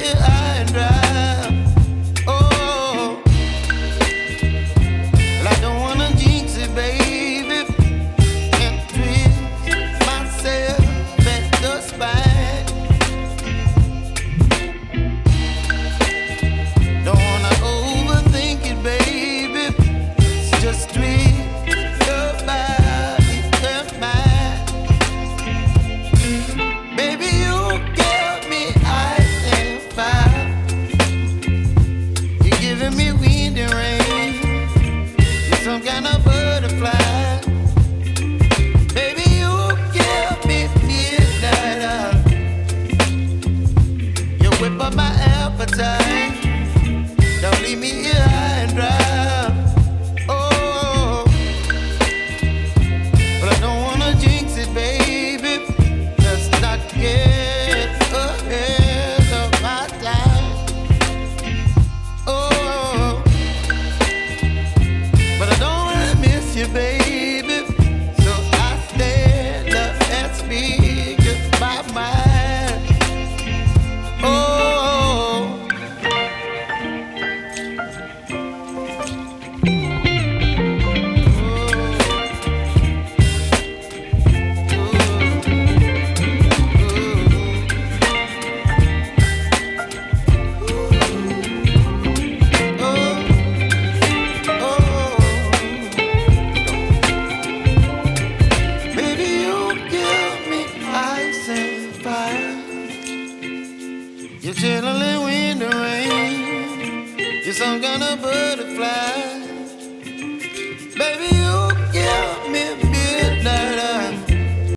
here high and dry. Oh, well, I don't wanna jinx it, baby, and twist myself at the spine. Don't wanna overthink it, baby. It's just twist your body and mine. Baby, you give me ice and fire. You're giving me wind and rain. You're some kind of butterfly. Baby, you give me midnight oil. You whip up my appetite. Don't leave me here high and dry. Oh, but I don't wanna jinx it, baby. Let's not get ahead of my time. Oh, but I don't wanna miss you, baby. So I stand up and speak my mind. Oh. Baby, you give me ice and fire. You're chilling wind and rain. You're some kind of butterfly. Baby,